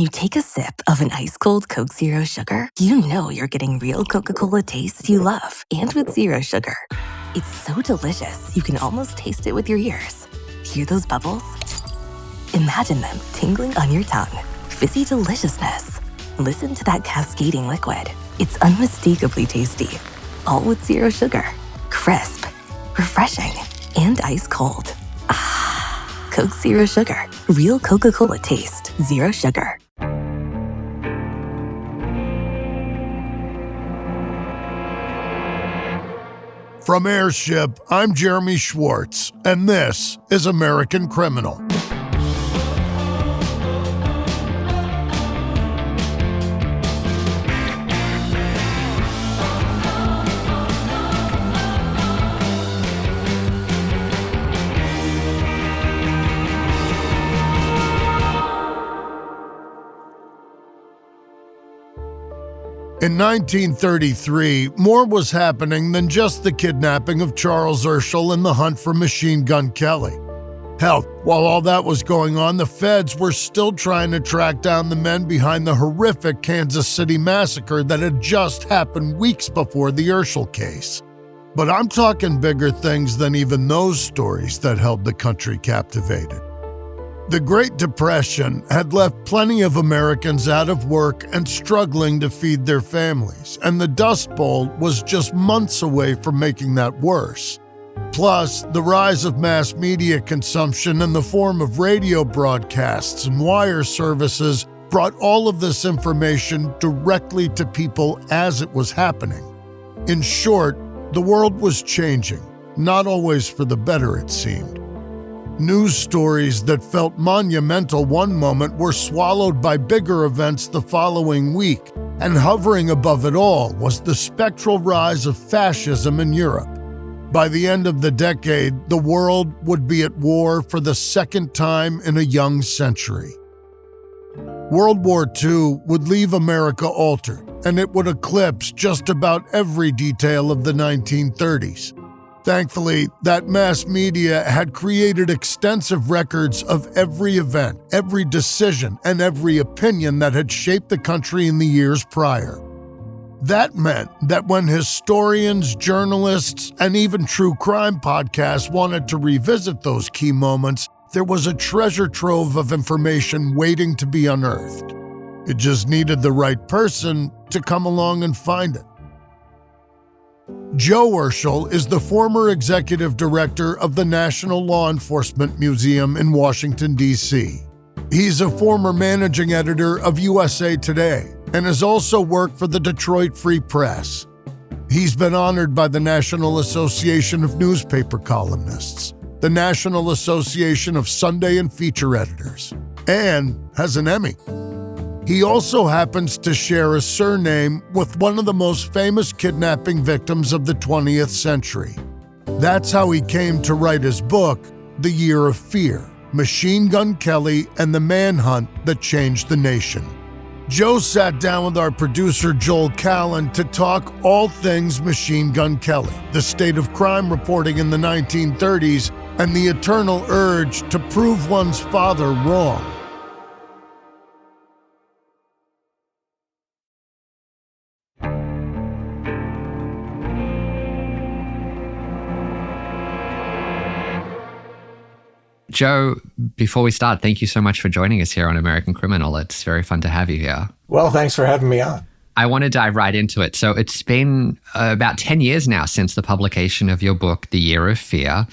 you take a sip of an ice-cold Coke Zero Sugar, you know you're getting real Coca-Cola taste you love, and with zero sugar. It's so delicious, you can almost taste it with your ears. Hear those bubbles? Imagine them tingling on your tongue. Fizzy deliciousness. Listen to that cascading liquid. It's unmistakably tasty. All with zero sugar. Crisp, refreshing, and ice cold. Ah, Coke Zero Sugar. Real Coca-Cola taste. Zero sugar. From Airship, I'm Jeremy Schwartz, and this is American Criminal. In 1933, more was happening than just the kidnapping of Charles Urschel and the hunt for Machine Gun Kelly. Hell, while all that was going on, the feds were still trying to track down the men behind the horrific Kansas City massacre that had just happened weeks before the Urschel case. But I'm talking bigger things than even those stories that held the country captivated. The Great Depression had left plenty of Americans out of work and struggling to feed their families, and the Dust Bowl was just months away from making that worse. Plus, the rise of mass media consumption in the form of radio broadcasts and wire services brought all of this information directly to people as it was happening. In short, the world was changing, not always for the better, it seemed. News stories that felt monumental one moment were swallowed by bigger events the following week, and hovering above it all was the spectral rise of fascism in Europe. By the end of the decade, the world would be at war for the second time in a young century. World War II would leave America altered, and it would eclipse just about every detail of the 1930s. Thankfully, that mass media had created extensive records of every event, every decision, and every opinion that had shaped the country in the years prior. That meant that when historians, journalists, and even true crime podcasts wanted to revisit those key moments, there was a treasure trove of information waiting to be unearthed. It just needed the right person to come along and find it. Joe Urschel is the former executive director of the National Law Enforcement Museum in Washington, D.C. He's a former managing editor of USA Today and has also worked for the Detroit Free Press. He's been honored by the National Association of Newspaper Columnists, the National Association of Sunday and Feature Editors, and has an Emmy. He also happens to share a surname with one of the most famous kidnapping victims of the 20th century. That's how he came to write his book, The Year of Fear: Machine Gun Kelly and the Manhunt That Changed the Nation. Joe sat down with our producer Joel Callan to talk all things Machine Gun Kelly, the state of crime reporting in the 1930s, and the eternal urge to prove one's father wrong. Joe, before we start, thank you so much for joining us here on American Criminal. It's very fun to have you here. Well, thanks for having me on. I want to dive right into it. So it's been about 10 years now since the publication of your book, The Year of Fear.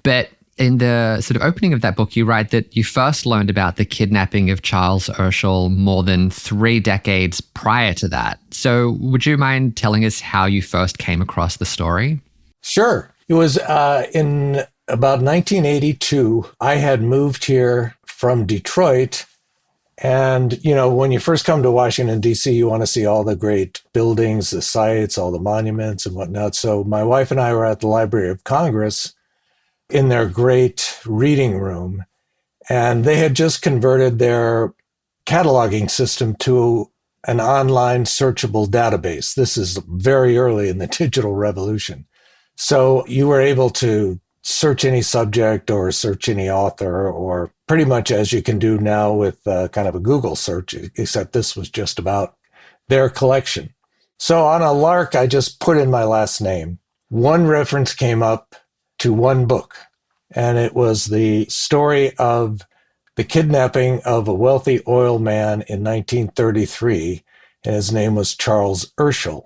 But in the sort of opening of that book, you write that you first learned about the kidnapping of Charles Urschel more than 3 decades prior to that. So would you mind telling us how you first came across the story? Sure. It was in about 1982. I had moved here from Detroit. And, you know, when you first come to Washington, D.C., you want to see all the great buildings, the sites, all the monuments and whatnot. So my wife and I were at the Library of Congress in their great reading room. And they had just converted their cataloging system to an online searchable database. This is very early in the digital revolution. So you were able to search any subject or search any author or pretty much as you can do now with kind of a Google search, except this was just about their collection. So on a lark, I just put in my last name. One reference came up to one book, and it was the story of the kidnapping of a wealthy oil man in 1933, and his name was Charles Urschel.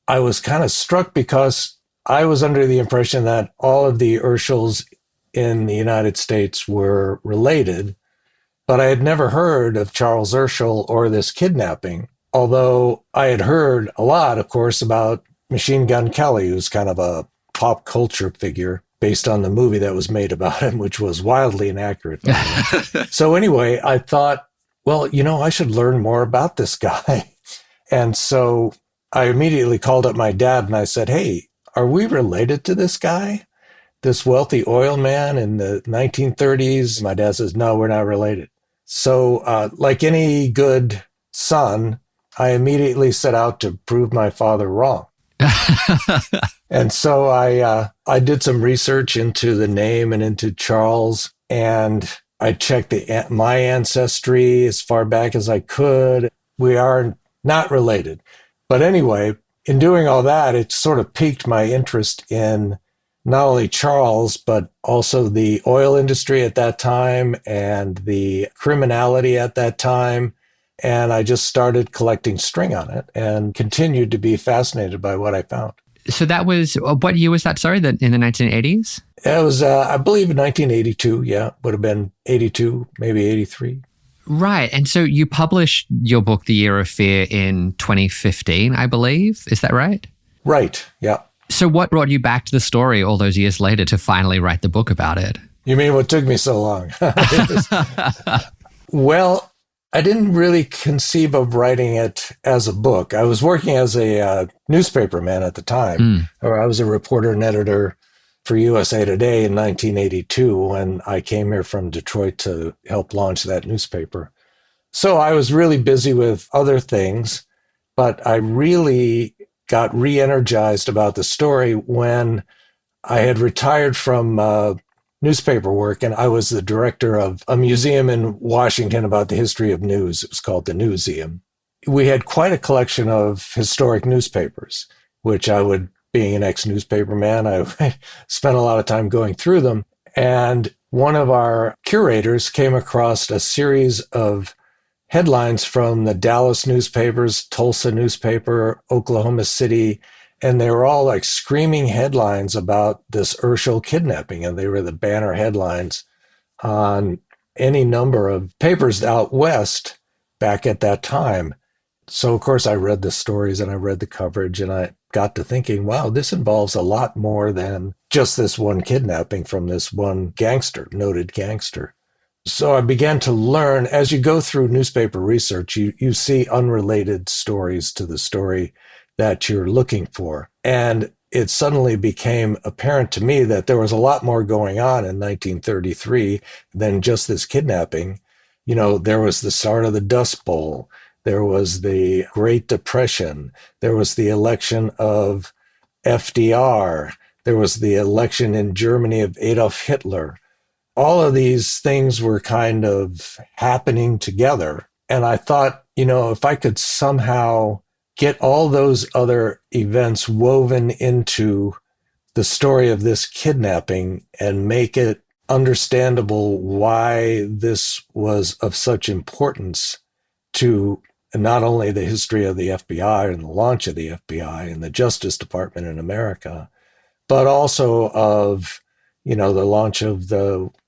I was kind of struck because I was under the impression that all of the Urschels in the United States were related, but I had never heard of Charles Urschel or this kidnapping, although I had heard a lot, of course, about Machine Gun Kelly, who's kind of a pop culture figure based on the movie that was made about him, which was wildly inaccurate. So anyway, I thought, well, I should learn more about this guy. And so I immediately called up my dad and I said, hey, are we related to this guy? This wealthy oil man in the 1930s? My dad says, no, we're not related. So like any good son, I immediately set out to prove my father wrong. And so I did some research into the name and into Charles, and I checked my ancestry as far back as I could. We are not related. But anyway, in doing all that, it sort of piqued my interest in not only Charles, but also the oil industry at that time and the criminality at that time. And I just started collecting string on it and continued to be fascinated by what I found. So that was, what year was that, sorry, in the 1980s? It was, I believe, in 1982. Yeah, would have been 82, maybe 83. Right. And so you published your book, The Year of Fear, in 2015, I believe. Is that right? Right. Yeah. So what brought you back to the story all those years later to finally write the book about it? You mean what took me so long? Well, I didn't really conceive of writing it as a book. I was working as a newspaperman at the time, or I was a reporter and editor for USA Today in 1982 when I came here from Detroit to help launch that newspaper. So I was really busy with other things, but I really got re-energized about the story when I had retired from newspaper work, and I was the director of a museum in Washington about the history of news. It was called the Newseum. We had quite a collection of historic newspapers, which I would, being an ex-newspaper man, I spent a lot of time going through them. And one of our curators came across a series of headlines from the Dallas newspapers, Tulsa newspaper, Oklahoma City, and they were all like screaming headlines about this Urschel kidnapping. And they were the banner headlines on any number of papers out west back at that time. So, of course, I read the stories and I read the coverage, and I got to thinking, wow, this involves a lot more than just this one kidnapping from this one gangster, noted gangster. So I began to learn, as you go through newspaper research, you see unrelated stories to the story that you're looking for. And it suddenly became apparent to me that there was a lot more going on in 1933 than just this kidnapping. There was the start of the Dust Bowl. There was the Great Depression. There was the election of FDR. There was the election in Germany of Adolf Hitler. All of these things were kind of happening together. And I thought, if I could somehow get all those other events woven into the story of this kidnapping and make it understandable why this was of such importance to not only the history of the FBI and the launch of the FBI and the Justice Department in America, but also of, the launch of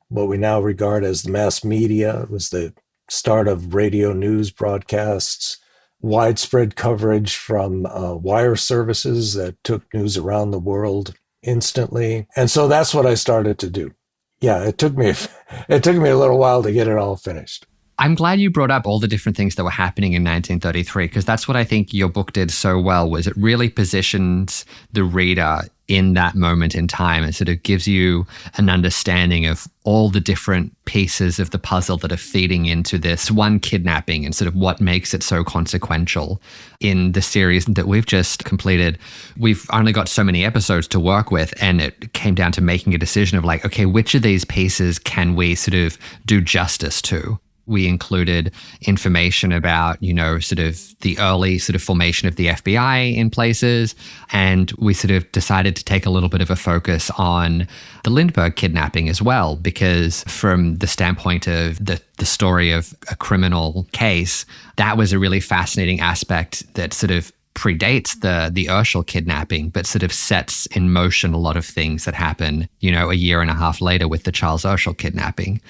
what we now regard as the mass media. It was the start of radio news broadcasts, widespread coverage from wire services that took news around the world instantly. And so that's what I started to do. Yeah, it took me a little while to get it all finished. I'm glad you brought up all the different things that were happening in 1933, because that's what I think your book did so well, was it really positions the reader in that moment in time. It sort of gives you an understanding of all the different pieces of the puzzle that are feeding into this one kidnapping and sort of what makes it so consequential. In the series that we've just completed, we've only got so many episodes to work with, and it came down to making a decision of like, okay, which of these pieces can we sort of do justice to? We included information about, sort of the early sort of formation of the FBI in places. And we sort of decided to take a little bit of a focus on the Lindbergh kidnapping as well, because from the standpoint of the story of a criminal case, that was a really fascinating aspect that sort of predates the Urschel kidnapping, but sort of sets in motion a lot of things that happen, a year and a half later with the Charles Urschel kidnapping,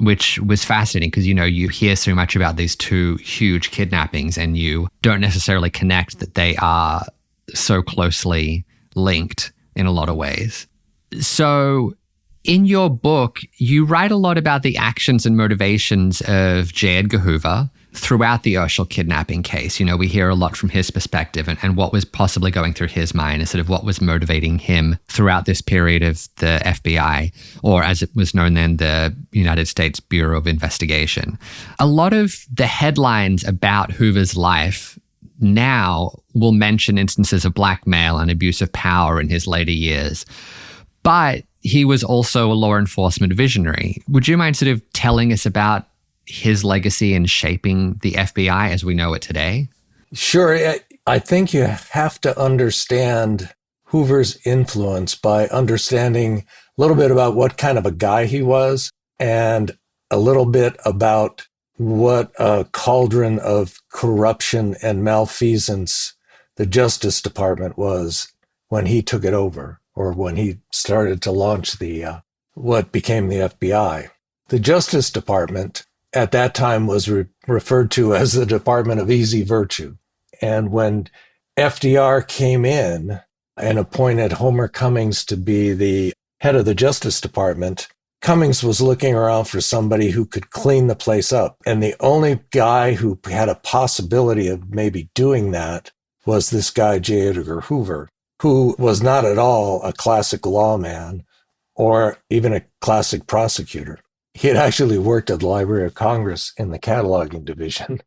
which was fascinating because, you hear so much about these two huge kidnappings and you don't necessarily connect that they are so closely linked in a lot of ways. So in your book, you write a lot about the actions and motivations of J. Edgar Hoover throughout the Urschel kidnapping case. We hear a lot from his perspective and what was possibly going through his mind and sort of what was motivating him throughout this period of the FBI, or as it was known then, the United States Bureau of Investigation. A lot of the headlines about Hoover's life now will mention instances of blackmail and abuse of power in his later years. But he was also a law enforcement visionary. Would you mind sort of telling us about his legacy in shaping the FBI as we know it today? Sure. I think you have to understand Hoover's influence by understanding a little bit about what kind of a guy he was and a little bit about what a cauldron of corruption and malfeasance the Justice Department was when he took it over, or when he started to launch the what became the FBI. The Justice Department at that time was referred to as the Department of Easy Virtue. And when FDR came in and appointed Homer Cummings to be the head of the Justice Department, Cummings was looking around for somebody who could clean the place up. And the only guy who had a possibility of maybe doing that was this guy, J. Edgar Hoover, who was not at all a classic lawman or even a classic prosecutor. He had actually worked at the Library of Congress in the cataloging division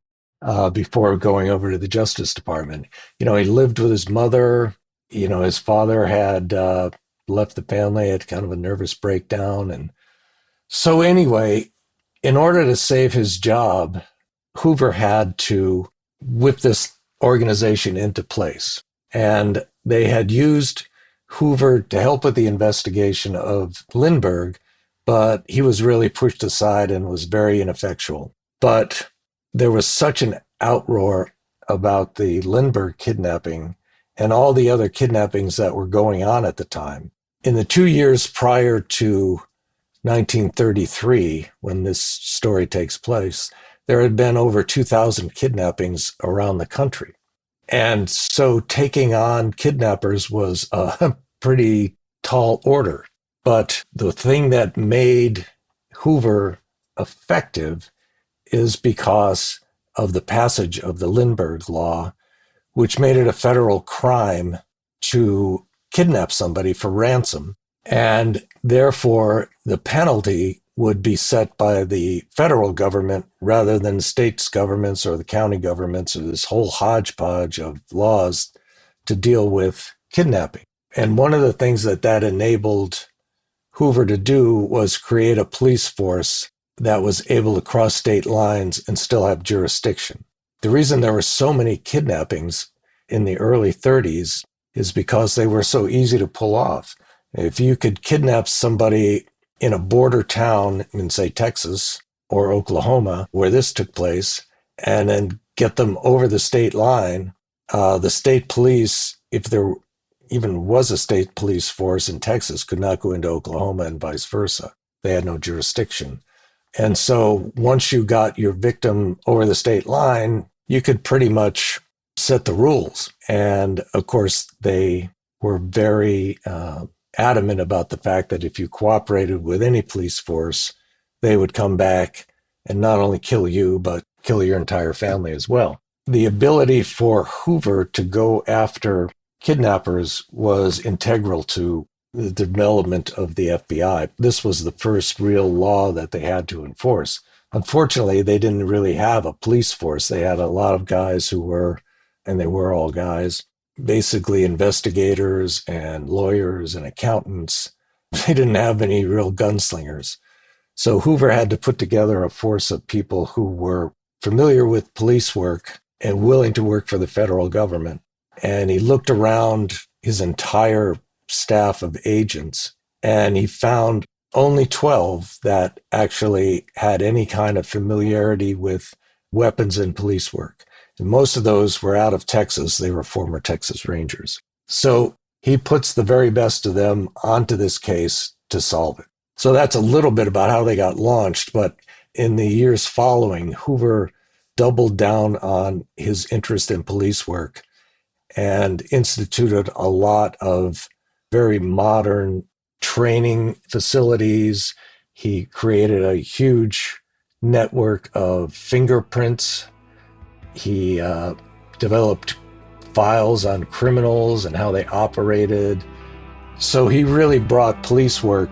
before going over to the Justice Department. He lived with his mother. His father had left the family, had kind of a nervous breakdown. And so anyway, in order to save his job, Hoover had to whip this organization into place. And they had used Hoover to help with the investigation of Lindbergh, but he was really pushed aside and was very ineffectual. But there was such an outroar about the Lindbergh kidnapping and all the other kidnappings that were going on at the time. In the 2 years prior to 1933, when this story takes place, there had been over 2,000 kidnappings around the country. And so taking on kidnappers was a pretty tall order. But the thing that made Hoover effective is because of the passage of the Lindbergh Law, which made it a federal crime to kidnap somebody for ransom. And therefore, the penalty would be set by the federal government rather than states governments or the county governments, or this whole hodgepodge of laws to deal with kidnapping. And one of the things that enabled Hoover to do was create a police force that was able to cross state lines and still have jurisdiction. The reason there were so many kidnappings in the early 30s is because they were so easy to pull off. If you could kidnap somebody in a border town in, say, Texas or Oklahoma, where this took place, and then get them over the state line, the state police, if there even was a state police force in Texas, could not go into Oklahoma and vice versa. They had no jurisdiction. And so once you got your victim over the state line, you could pretty much set the rules. And of course, they were very adamant about the fact that if you cooperated with any police force, they would come back and not only kill you, but kill your entire family as well. The ability for Hoover to go after kidnappers was integral to the development of the FBI. This was the first real law that they had to enforce. Unfortunately, they didn't really have a police force. They had a lot of guys who were, and they were all guys, basically investigators and lawyers and accountants. They didn't have any real gunslingers. So Hoover had to put together a force of people who were familiar with police work and willing to work for the federal government. And he looked around his entire staff of agents, and he found only 12 that actually had any kind of familiarity with weapons and police work. And most of those were out of Texas. They were former Texas Rangers. So he puts the very best of them onto this case to solve it. So that's a little bit about how they got launched. But in the years following, Hoover doubled down on his interest in police work and instituted a lot of very modern training facilities. He created a huge network of fingerprints. He developed files on criminals and how they operated. So he really brought police work,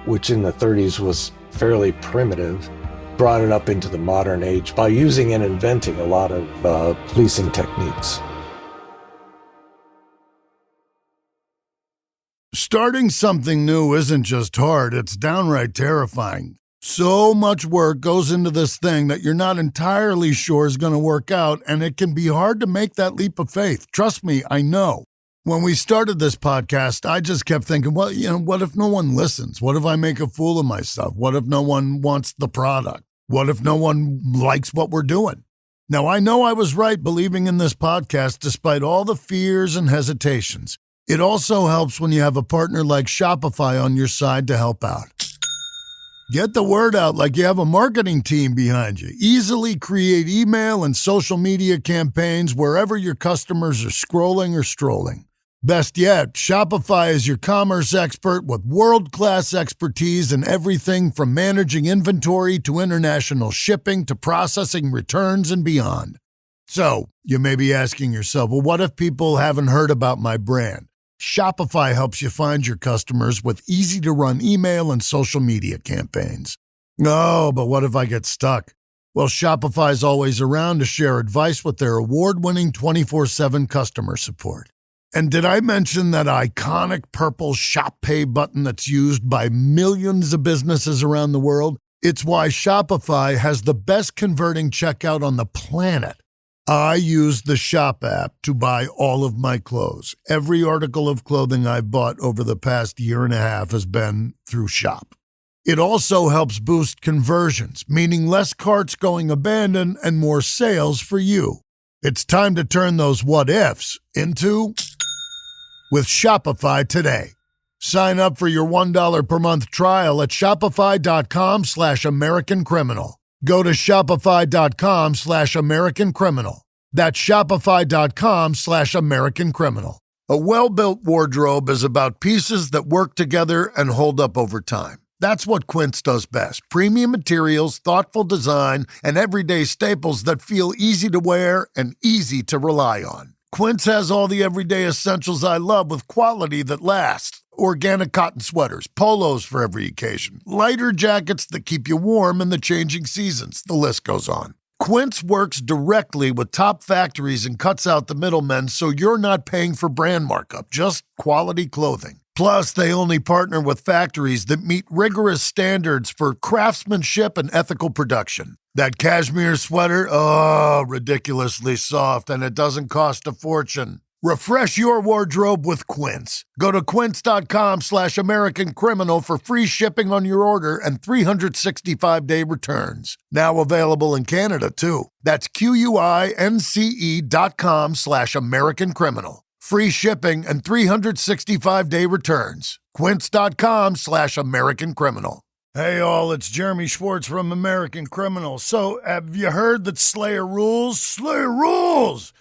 which in the 30s was fairly primitive, brought it up into the modern age by using and inventing a lot of policing techniques. Starting something new isn't just hard, it's downright terrifying. So much work goes into this thing that you're not entirely sure is going to work out, and it can be hard to make that leap of faith. Trust me, I know. When we started this podcast, I just kept thinking, well, what if no one listens? What if I make a fool of myself? What if no one wants the product? What if no one likes what we're doing? Now, I know I was right believing in this podcast despite all the fears and hesitations. It also helps when you have a partner like Shopify on your side to help out. Get the word out like you have a marketing team behind you. Easily create email and social media campaigns wherever your customers are scrolling or strolling. Best yet, Shopify is your commerce expert with world-class expertise in everything from managing inventory to international shipping to processing returns and beyond. So, you may be asking yourself, well, what if people haven't heard about my brand? Shopify helps you find your customers with easy-to-run email and social media campaigns. Oh, but what if I get stuck? Well, Shopify's always around to share advice with their award-winning 24/7 customer support. And did I mention that iconic purple Shop Pay button that's used by millions of businesses around the world? It's why Shopify has the best converting checkout on the planet. I use the Shop app to buy all of my clothes. Every article of clothing I've bought over the past year and a half has been through Shop. It also helps boost conversions, meaning less carts going abandoned and more sales for you. It's time to turn those what-ifs into with Shopify today. Sign up for your $1 per month trial at shopify.com/American Criminal. Go to shopify.com/American Criminal. That's shopify.com/American Criminal. A well-built wardrobe is about pieces that work together and hold up over time. That's what Quince does best. Premium materials, thoughtful design, and everyday staples that feel easy to wear and easy to rely on. Quince has all the everyday essentials I love with quality that lasts. Organic cotton sweaters, polos for every occasion, lighter jackets that keep you warm in the changing seasons. The list goes on. Quince works directly with top factories and cuts out the middlemen so you're not paying for brand markup, just quality clothing. Plus, they only partner with factories that meet rigorous standards for craftsmanship and ethical production. That cashmere sweater, ridiculously soft, and it doesn't cost a fortune. Refresh your wardrobe with Quince. Go to quince.com/American Criminal for free shipping on your order and 365-day returns. Now available in Canada, too. That's QUINCE.com/American Criminal. Free shipping and 365-day returns. Quince.com/American Criminal. Hey all, it's Jeremy Schwartz from American Criminal. So, have you heard that Slayer rules? Slayer rules!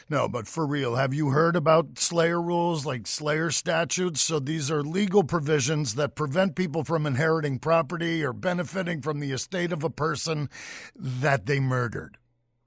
No, but for real, have you heard about Slayer rules, like Slayer statutes? So these are legal provisions that prevent people from inheriting property or benefiting from the estate of a person that they murdered.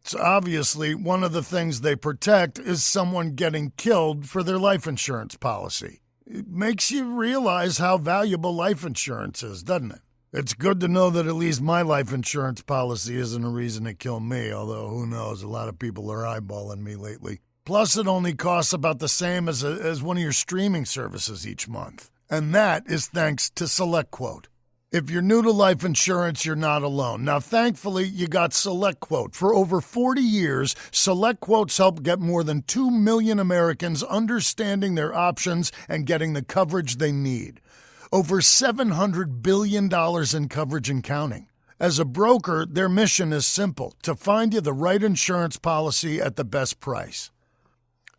So obviously, one of the things they protect is someone getting killed for their life insurance policy. It makes you realize how valuable life insurance is, doesn't it? It's good to know that at least my life insurance policy isn't a reason to kill me, although who knows, a lot of people are eyeballing me lately. Plus, it only costs about the same as one of your streaming services each month. And that is thanks to SelectQuote. If you're new to life insurance, you're not alone. Now, thankfully, you got SelectQuote. For over 40 years, SelectQuote's helped get more than 2 million Americans understanding their options and getting the coverage they need. Over $700 billion in coverage and counting. As a broker, their mission is simple: to find you the right insurance policy at the best price.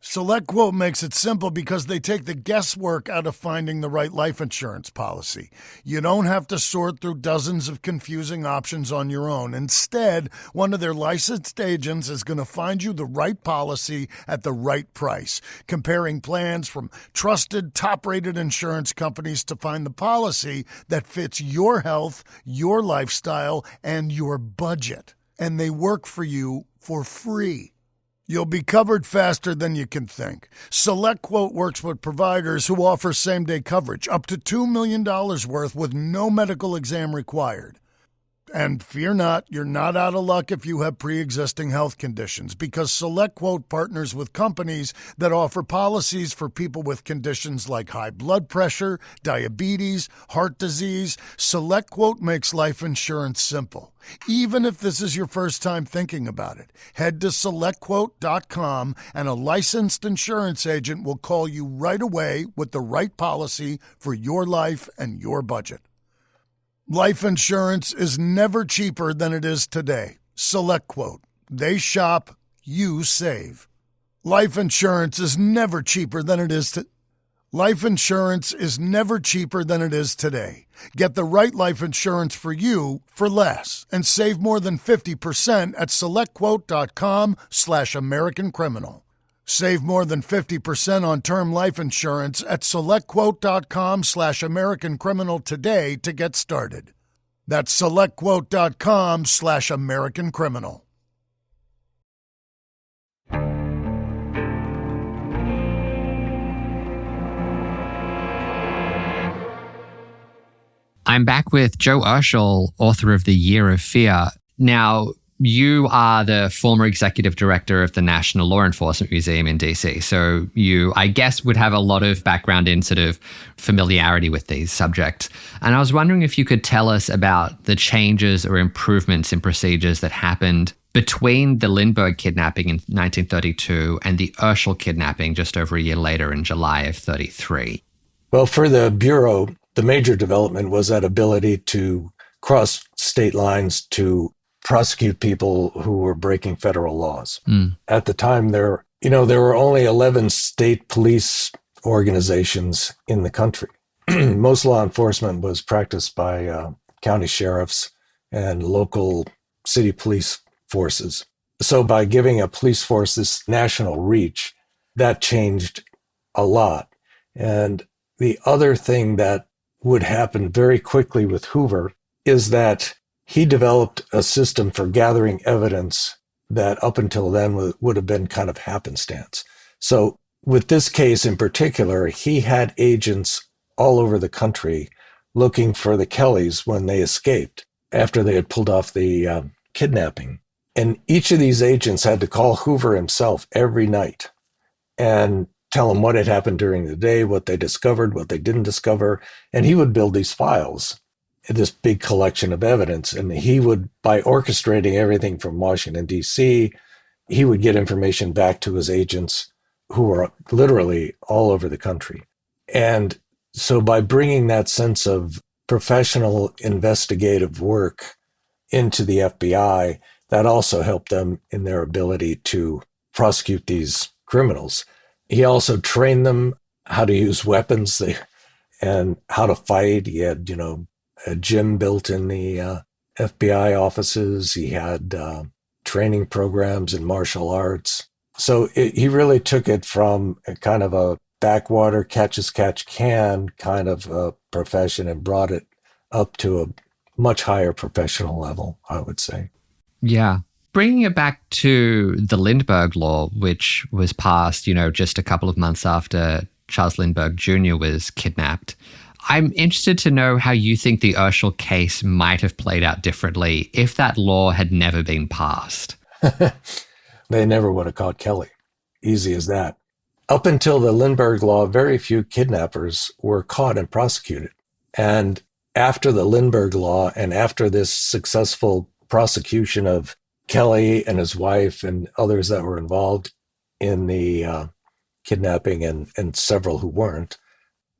SelectQuote makes it simple because they take the guesswork out of finding the right life insurance policy. You don't have to sort through dozens of confusing options on your own. Instead, one of their licensed agents is going to find you the right policy at the right price, comparing plans from trusted, top-rated insurance companies to find the policy that fits your health, your lifestyle, and your budget. And they work for you for free. You'll be covered faster than you can think. SelectQuote works with providers who offer same-day coverage, up to $2 million worth with no medical exam required. And fear not, you're not out of luck if you have pre-existing health conditions, because SelectQuote partners with companies that offer policies for people with conditions like high blood pressure, diabetes, heart disease. SelectQuote makes life insurance simple, even if this is your first time thinking about it. Head to SelectQuote.com and a licensed insurance agent will call you right away with the right policy for your life and your budget. Life insurance is never cheaper than it is today. SelectQuote. They shop, you save. Life insurance is never cheaper than it is Life insurance is never cheaper than it is today. Get the right life insurance for you for less and save more than 50% at SelectQuote.com/American Criminal. Save more than 50% on term life insurance at SelectQuote.com/American Criminal today to get started. That's SelectQuote.com/American Criminal. I'm back with Joe Urschel, author of The Year of Fear. Now, you are the former executive director of the National Law Enforcement Museum in DC. So you, I guess, would have a lot of background in sort of familiarity with these subjects. And I was wondering if you could tell us about the changes or improvements in procedures that happened between the Lindbergh kidnapping in 1932 and the Urschel kidnapping just over a year later in July of 33. Well, for the Bureau, the major development was that ability to cross state lines to prosecute people who were breaking federal laws. At the time, there were only 11 state police organizations in the country. Most law enforcement was practiced by county sheriffs and local city police forces. So by giving a police force this national reach, that changed a lot. And the other thing that would happen very quickly with Hoover is that he developed a system for gathering evidence that up until then would have been kind of happenstance. So with this case in particular, he had agents all over the country looking for the Kellys when they escaped after they had pulled off the kidnapping. And each of these agents had to call Hoover himself every night and tell him what had happened during the day, what they discovered, what they didn't discover. And he would build these files, this big collection of evidence. And he would, by orchestrating everything from Washington, D.C., he would get information back to his agents who were literally all over the country. And so by bringing that sense of professional investigative work into the FBI, that also helped them in their ability to prosecute these criminals. He also trained them how to use weapons and how to fight. He had, a gym built in the FBI offices. He had training programs in martial arts. So he really took it from a kind of a backwater catch-as-catch-can kind of a profession and brought it up to a much higher professional level, I would say. Yeah. Bringing it back to the Lindbergh Law, which was passed, just a couple of months after Charles Lindbergh Jr. was kidnapped, I'm interested to know how you think the Urschel case might have played out differently if that law had never been passed. They never would have caught Kelly. Easy as that. Up until the Lindbergh Law, very few kidnappers were caught and prosecuted. And after the Lindbergh Law and after this successful prosecution of Kelly and his wife and others that were involved in the kidnapping and several who weren't,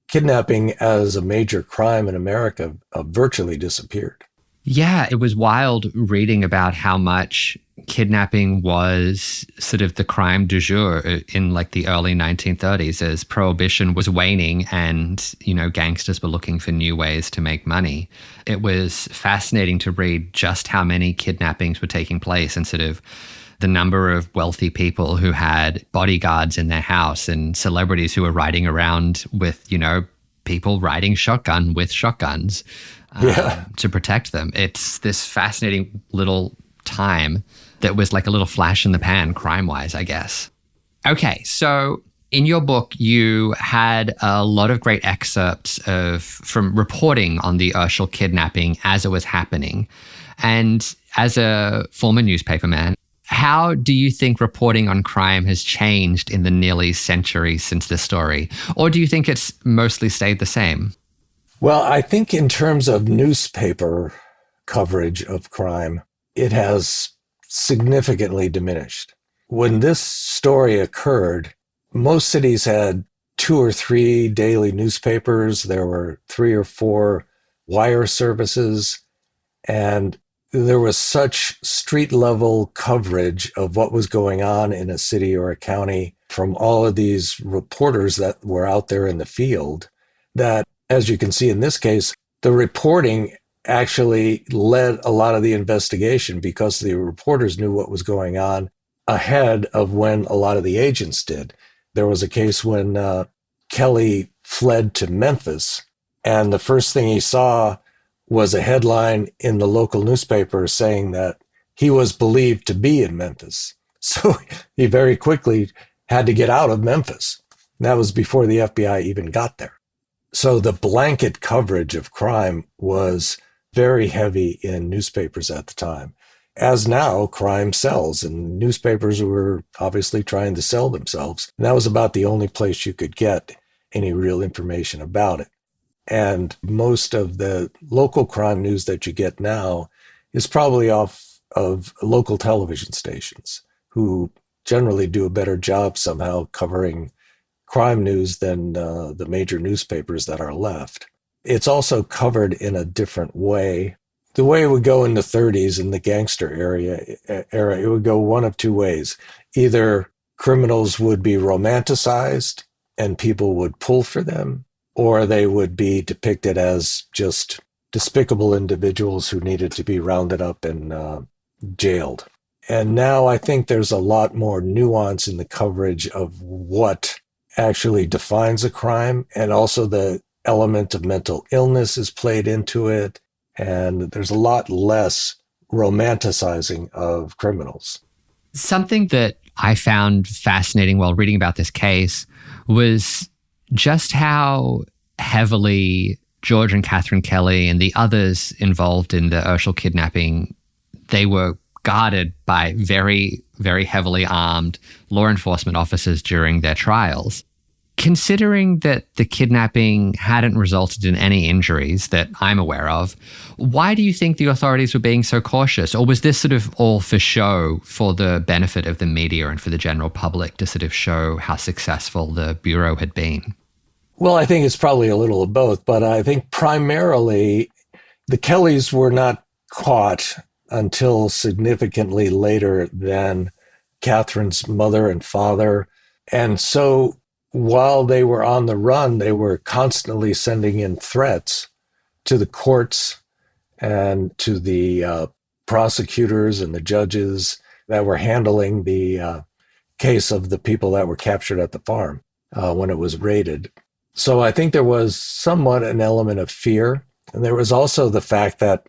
kidnapping as a major crime in America virtually disappeared. Yeah, it was wild reading about how much kidnapping was sort of the crime du jour in like the early 1930s as prohibition was waning and, gangsters were looking for new ways to make money. It was fascinating to read just how many kidnappings were taking place and sort of the number of wealthy people who had bodyguards in their house and celebrities who were riding around with, people riding shotgun with shotguns to protect them. It's this fascinating little time that was like a little flash in the pan crime-wise, I guess. Okay, so in your book, you had a lot of great excerpts from reporting on the Urschel kidnapping as it was happening. And as a former newspaperman, how do you think reporting on crime has changed in the nearly century since this story? Or do you think it's mostly stayed the same? Well, I think in terms of newspaper coverage of crime, it has significantly diminished. When this story occurred, most cities had 2 or 3 daily newspapers. There were 3 or 4 wire services, and there was such street-level coverage of what was going on in a city or a county from all of these reporters that were out there in the field that, as you can see in this case, the reporting actually led a lot of the investigation because the reporters knew what was going on ahead of when a lot of the agents did. There was a case when Kelly fled to Memphis, and the first thing he saw was a headline in the local newspaper saying that he was believed to be in Memphis. So he very quickly had to get out of Memphis. And that was before the FBI even got there. So the blanket coverage of crime was very heavy in newspapers at the time. As now, crime sells, and newspapers were obviously trying to sell themselves. And that was about the only place you could get any real information about it. And most of the local crime news that you get now is probably off of local television stations, who generally do a better job somehow covering crime news than the major newspapers that are left. It's also covered in a different way. The way it would go in the 30s in the gangster era, it would go one of 2 ways. Either criminals would be romanticized and people would pull for them, or they would be depicted as just despicable individuals who needed to be rounded up and jailed. And now I think there's a lot more nuance in the coverage of what actually defines a crime, and also the element of mental illness is played into it. And there's a lot less romanticizing of criminals. Something that I found fascinating while reading about this case was just how heavily George and Catherine Kelly and the others involved in the Urschel kidnapping, they were guarded by very, very heavily armed law enforcement officers during their trials. Considering that the kidnapping hadn't resulted in any injuries that I'm aware of, why do you think the authorities were being so cautious? Or was this sort of all for show for the benefit of the media and for the general public to sort of show how successful the Bureau had been? Well, I think it's probably a little of both, but I think primarily the Kellys were not caught until significantly later than Catherine's mother and father. And so while they were on the run, they were constantly sending in threats to the courts and to the prosecutors and the judges that were handling the case of the people that were captured at the farm when it was raided. So I think there was somewhat an element of fear. And there was also the fact that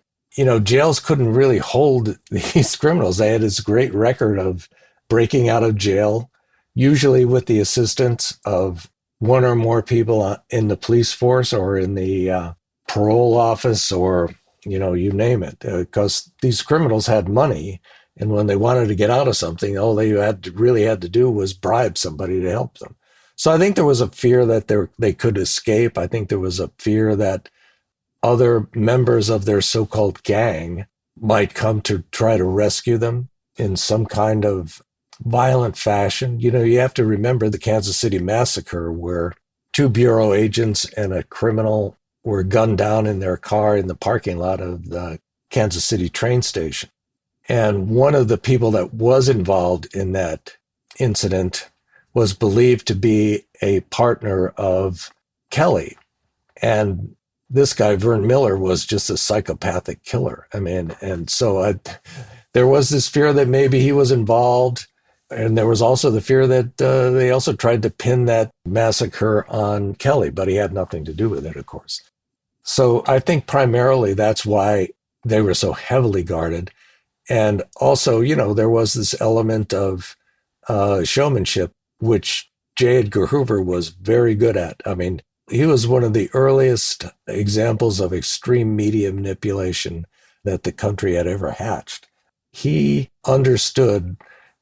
jails couldn't really hold these criminals. They had this great record of breaking out of jail, usually with the assistance of one or more people in the police force or in the parole office, or, you name it, because these criminals had money. And when they wanted to get out of something, all they really had to do was bribe somebody to help them. So I think there was a fear that they could escape. I think there was a fear that other members of their so-called gang might come to try to rescue them in some kind of violent fashion. You have to remember the Kansas City massacre, where 2 bureau agents and a criminal were gunned down in their car in the parking lot of the Kansas City train station. And one of the people that was involved in that incident was believed to be a partner of Kelly. And this guy, Vern Miller, was just a psychopathic killer. And so there was this fear that maybe he was involved. And there was also the fear that they also tried to pin that massacre on Kelly, but he had nothing to do with it, of course. So I think primarily that's why they were so heavily guarded. And also, there was this element of showmanship, which J. Edgar Hoover was very good at. He was one of the earliest examples of extreme media manipulation that the country had ever hatched. He understood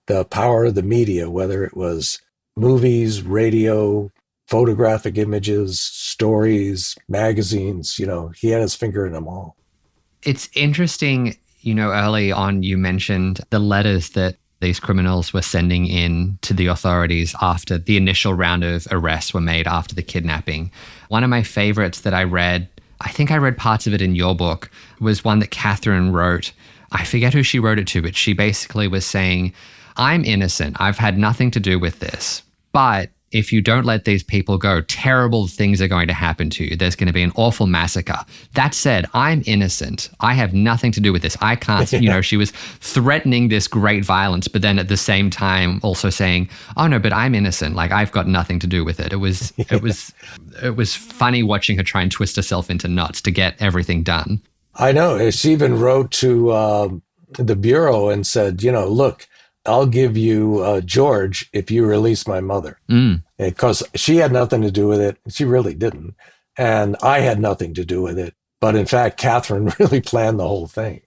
the power of the media, whether it was movies, radio, photographic images, stories, magazines. He had his finger in them all. It's interesting, early on you mentioned the letters that these criminals were sending in to the authorities after the initial round of arrests were made after the kidnapping. One of my favorites that I read, I think I read parts of it in your book, was one that Catherine wrote. I forget who she wrote it to, but she basically was saying, I'm innocent. I've had nothing to do with this. But if you don't let these people go, terrible things are going to happen to you. There's going to be an awful massacre. That said, I'm innocent. I have nothing to do with this. I can't, she was threatening this great violence, but then at the same time also saying, oh no, but I'm innocent. Like, I've got nothing to do with it. It was funny watching her try and twist herself into knots to get everything done. I know. She even wrote to the Bureau and said, look, I'll give you George if you release my mother. Because she had nothing to do with it. She really didn't. And I had nothing to do with it. But in fact, Catherine really planned the whole thing.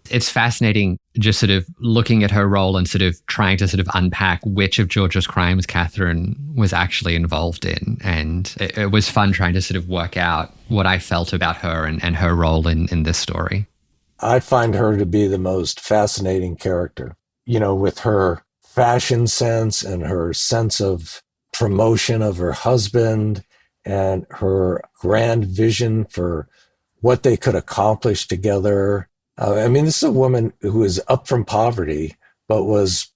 It's fascinating just sort of looking at her role and sort of trying to sort of unpack which of George's crimes Catherine was actually involved in. And it was fun trying to sort of work out what I felt about her and her role in this story. I find her to be the most fascinating character. With her fashion sense and her sense of promotion of her husband and her grand vision for what they could accomplish together. This is a woman who is up from poverty, but was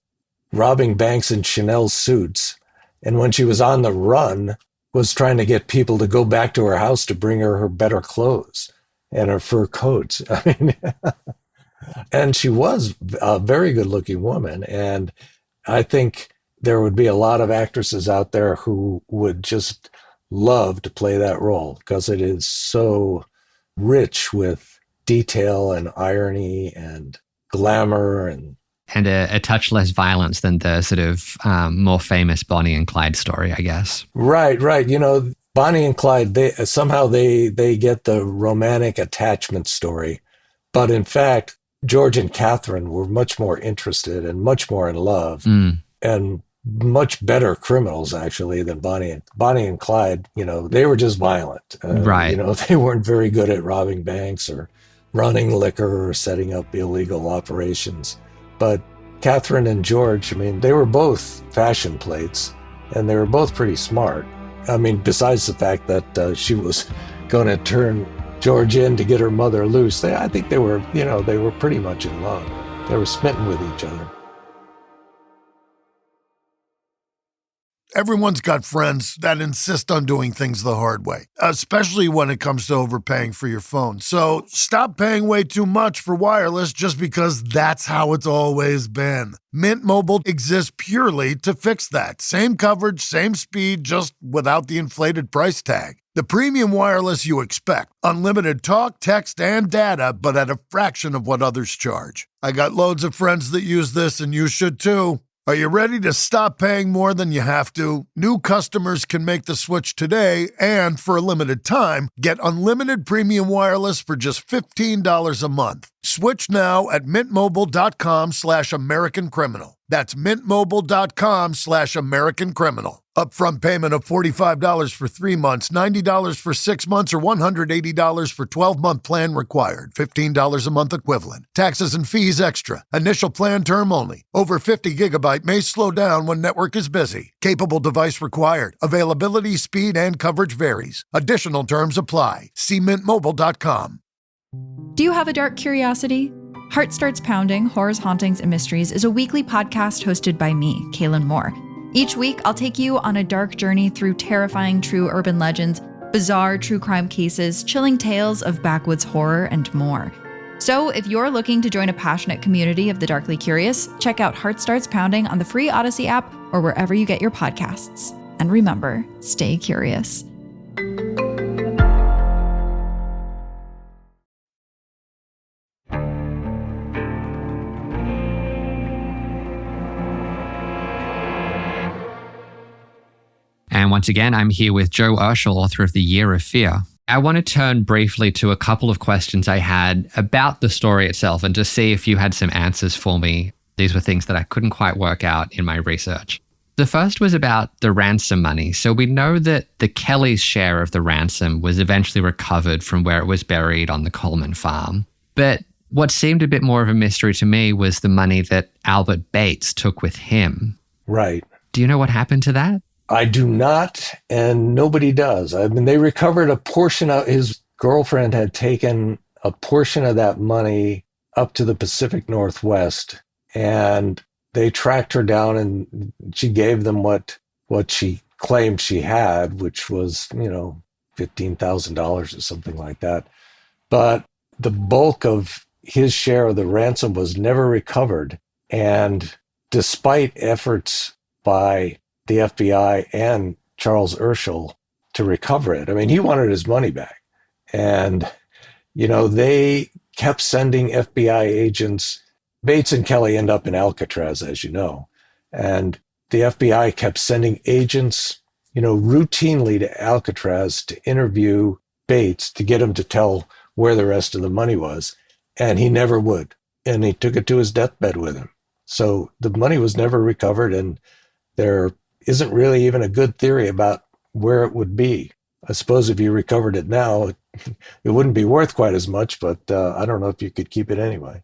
robbing banks in Chanel suits. And when she was on the run, was trying to get people to go back to her house to bring her better clothes and her fur coats. And she was a very good-looking woman. And I think there would be a lot of actresses out there who would just love to play that role because it is so rich with detail and irony and glamour and a touch less violence than the sort of more famous Bonnie and Clyde story, I guess. Right. Bonnie and Clyde, they get the romantic attachment story. But in fact, George and Catherine were much more interested and much more in love and much better criminals, actually, than Bonnie and Clyde. They were just violent. Right. They weren't very good at robbing banks or running liquor or setting up illegal operations. But Catherine and George, they were both fashion plates and they were both pretty smart. Besides the fact that she was going to turn George in to get her mother loose. I think they were pretty much in love. They were smitten with each other. Everyone's got friends that insist on doing things the hard way, especially when it comes to overpaying for your phone. So stop paying way too much for wireless just because that's how it's always been. Mint Mobile exists purely to fix that. Same coverage, same speed, just without the inflated price tag. The premium wireless you expect. Unlimited talk, text, and data, but at a fraction of what others charge. I got loads of friends that use this, and you should too. Are you ready to stop paying more than you have to? New customers can make the switch today and, for a limited time, get unlimited premium wireless for just $15 a month. Switch now at mintmobile.com/AmericanCriminal. That's mintmobile.com/AmericanCriminal. Upfront payment of $45 for 3 months, $90 for 6 months, or $180 for 12-month plan required. $15 a month equivalent. Taxes and fees extra. Initial plan term only. Over 50 gigabyte may slow down when network is busy. Capable device required. Availability, speed, and coverage varies. Additional terms apply. See mintmobile.com. Do you have a dark curiosity? Heart Starts Pounding, Horrors, Hauntings, and Mysteries is a weekly podcast hosted by me, Kaylin Moore. Each week, I'll take you on a dark journey through terrifying true urban legends, bizarre true crime cases, chilling tales of backwoods horror, and more. So if you're looking to join a passionate community of the darkly curious, check out Heart Starts Pounding on the free Odyssey app or wherever you get your podcasts. And remember, stay curious. And once again, I'm here with Joe Urschel, author of The Year of Fear. I want to turn briefly to a couple of questions I had about the story itself and just see if you had some answers for me. These were things that I couldn't quite work out in my research. The first was about the ransom money. So we know that the Kellys' share of the ransom was eventually recovered from where it was buried on the Coleman farm. But what seemed a bit more of a mystery to me was the money that Albert Bates took with him. Right. Do you know what happened to that? I do not, and nobody does. I mean, they recovered a portion of his girlfriend had taken a portion of that money up to the Pacific Northwest, and they tracked her down, and she gave them what she claimed she had, which was, $15,000 or something like that. But the bulk of his share of the ransom was never recovered, and despite efforts by the FBI and Charles Urschel to recover it. I mean, he wanted his money back. And, they kept sending FBI agents. Bates and Kelly end up in Alcatraz, as you know. And the FBI kept sending agents, routinely to Alcatraz to interview Bates to get him to tell where the rest of the money was. And he never would. And he took it to his deathbed with him. So the money was never recovered, and there isn't really even a good theory about where it would be. I suppose if you recovered it now, it wouldn't be worth quite as much, but I don't know if you could keep it anyway.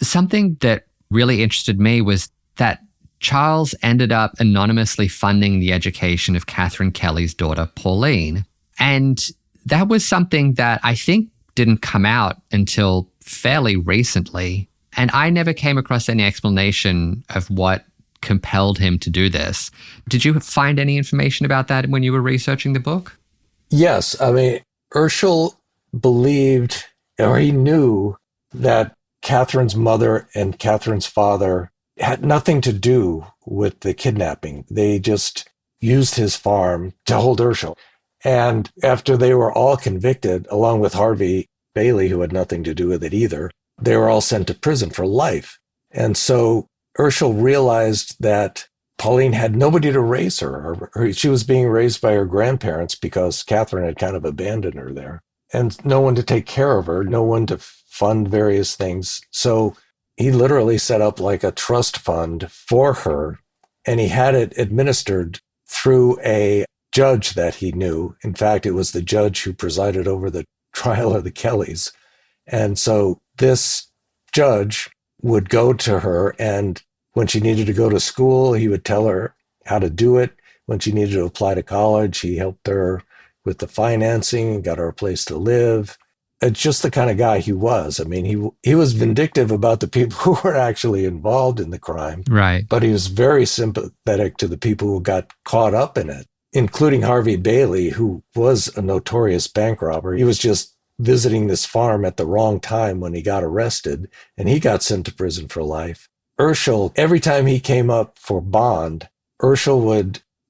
Something that really interested me was that Charles ended up anonymously funding the education of Catherine Kelly's daughter, Pauline. And that was something that I think didn't come out until fairly recently. And I never came across any explanation of what compelled him to do this. Did you find any information about that when you were researching the book? Yes. I mean, Urschel believed, or he knew, that Catherine's mother and Catherine's father had nothing to do with the kidnapping. They just used his farm to hold Urschel. And after they were all convicted, along with Harvey Bailey, who had nothing to do with it either, they were all sent to prison for life. And so Urschel realized that Pauline had nobody to raise her. She was being raised by her grandparents because Catherine had kind of abandoned her there. And no one to take care of her, no one to fund various things. So he literally set up like a trust fund for her, and he had it administered through a judge that he knew. In fact, it was the judge who presided over the trial of the Kellys. And so this judge would go to her, and when she needed to go to school, he would tell her how to do it. When she needed to apply to college, he helped her with the financing, got her a place to live. it's just the kind of guy he was. I mean, he was vindictive about the people who were actually involved in the crime. Right. But he was very sympathetic to the people who got caught up in it, including Harvey Bailey, who was a notorious bank robber. He was just visiting this farm at the wrong time when he got arrested, and he got sent to prison for life. Urschel, every time he came up for bond,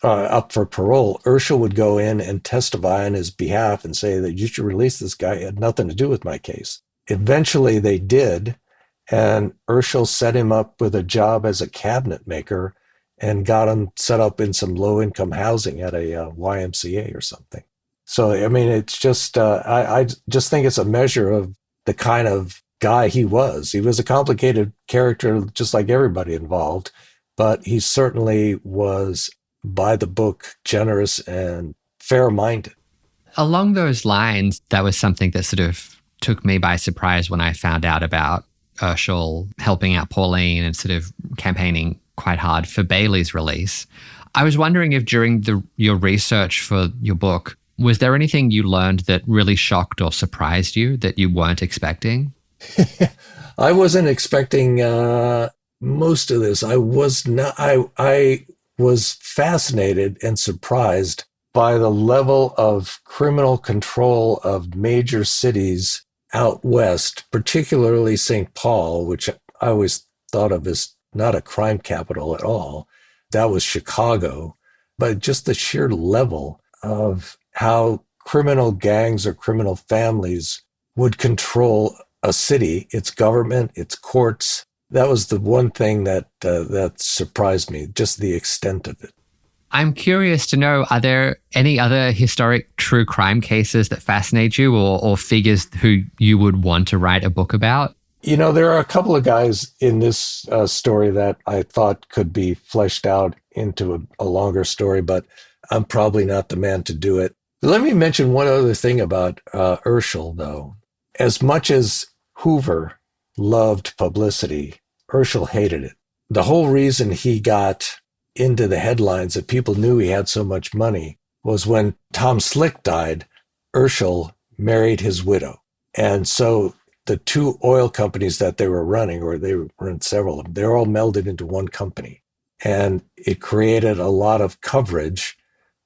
up for parole, Urschel would go in and testify on his behalf and say that you should release this guy. It had nothing to do with my case. Eventually they did, and Urschel set him up with a job as a cabinet maker and got him set up in some low-income housing at a YMCA or something. So, I mean, it's just, I just think it's a measure of the kind of guy he was. He was a complicated character, just like everybody involved, but he certainly was, by the book, generous and fair-minded. Along those lines, that was something that sort of took me by surprise when I found out about Urschel helping out Pauline and sort of campaigning quite hard for Bailey's release. I was wondering if during your research for your book, was there anything you learned that really shocked or surprised you that you weren't expecting? I wasn't expecting most of this. I was not. I was fascinated and surprised by the level of criminal control of major cities out west, particularly St. Paul, which I always thought of as not a crime capital at all. That was Chicago, but just the sheer level of how criminal gangs or criminal families would control a city, its government, its courts. That was the one thing that surprised me, just the extent of it. I'm curious to know, are there any other historic true crime cases that fascinate you or figures who you would want to write a book about? You know, there are a couple of guys in this story that I thought could be fleshed out into a longer story, but I'm probably not the man to do it. Let me mention one other thing about Urschel, though. As much as Hoover loved publicity, Urschel hated it. The whole reason he got into the headlines that people knew he had so much money was when Tom Slick died, Urschel married his widow. And so the two oil companies that they were running, or they were in several of them, they're all melded into one company. And it created a lot of coverage,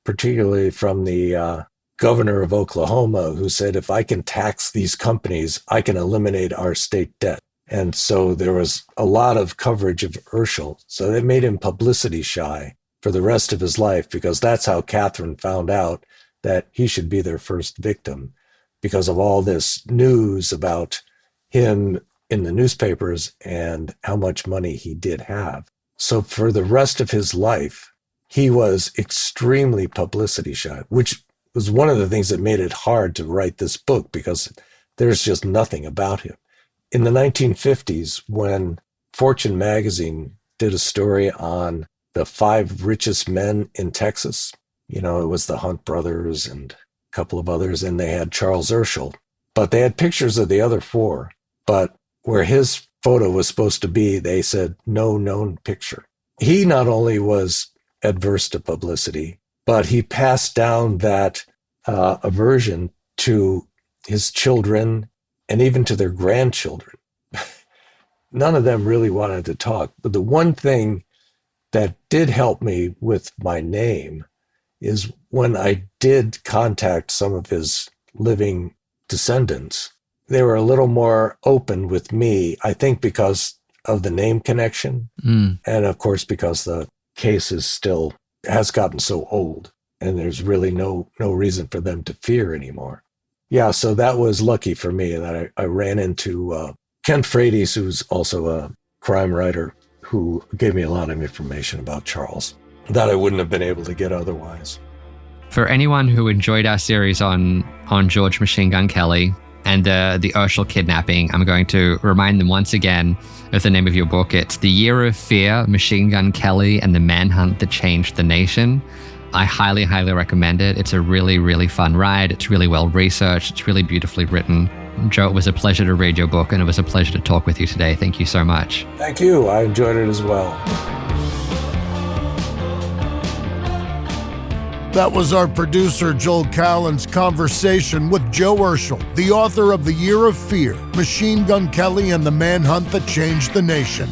particularly from the governor of Oklahoma, who said, if I can tax these companies, I can eliminate our state debt. And so there was a lot of coverage of Urschel. So they made him publicity shy for the rest of his life, because that's how Catherine found out that he should be their first victim, because of all this news about him in the newspapers and how much money he did have. So for the rest of his life, he was extremely publicity shy, which was one of the things that made it hard to write this book, because there's just nothing about him. In the 1950s, when Fortune magazine did a story on the 5 richest men in Texas, you know, it was the Hunt brothers and a couple of others, and they had Charles Urschel, but they had pictures of the other 4. But where his photo was supposed to be, they said no known picture. He not only was adverse to publicity, but he passed down that aversion to his children and even to their grandchildren. None of them really wanted to talk. But the one thing that did help me with my name is when I did contact some of his living descendants, they were a little more open with me, I think because of the name connection. And of course, because the case has gotten so old and there's really no reason for them to fear anymore. Yeah, so that was lucky for me that I ran into Kent Frades, who's also a crime writer, who gave me a lot of information about Charles that I wouldn't have been able to get otherwise. For anyone who enjoyed our series on George Machine Gun Kelly and the Urschel kidnapping, I'm going to remind them once again of the name of your book. It's The Year of Fear, Machine Gun Kelly and the Manhunt That Changed the Nation. I highly, highly recommend it. It's a really, really fun ride. It's really well researched. It's really beautifully written. Joe, it was a pleasure to read your book, and it was a pleasure to talk with you today. Thank you so much. Thank you. I enjoyed it as well. That was our producer Joel Callan's conversation with Joe Urschel, the author of The Year of Fear, Machine Gun Kelly and the Manhunt That Changed the Nation.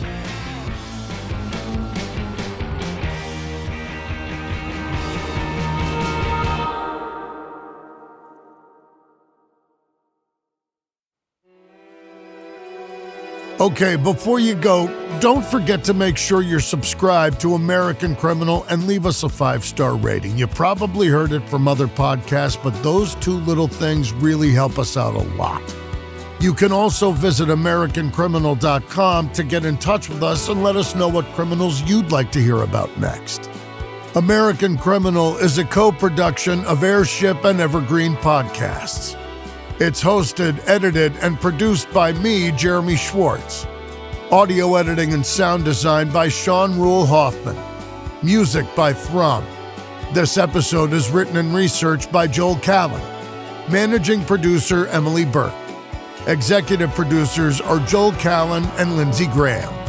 Okay, before you go, don't forget to make sure you're subscribed to American Criminal and leave us a 5-star rating. You probably heard it from other podcasts, but those two little things really help us out a lot. You can also visit AmericanCriminal.com to get in touch with us and let us know what criminals you'd like to hear about next. American Criminal is a co-production of Airship and Evergreen Podcasts. It's hosted, edited, and produced by me, Jeremy Schwartz. Audio editing and sound design by Sean Rule Hoffman. Music by Thrum. This episode is written and researched by Joel Callan. Managing producer Emily Burke. Executive producers are Joel Callan and Lindsey Graham.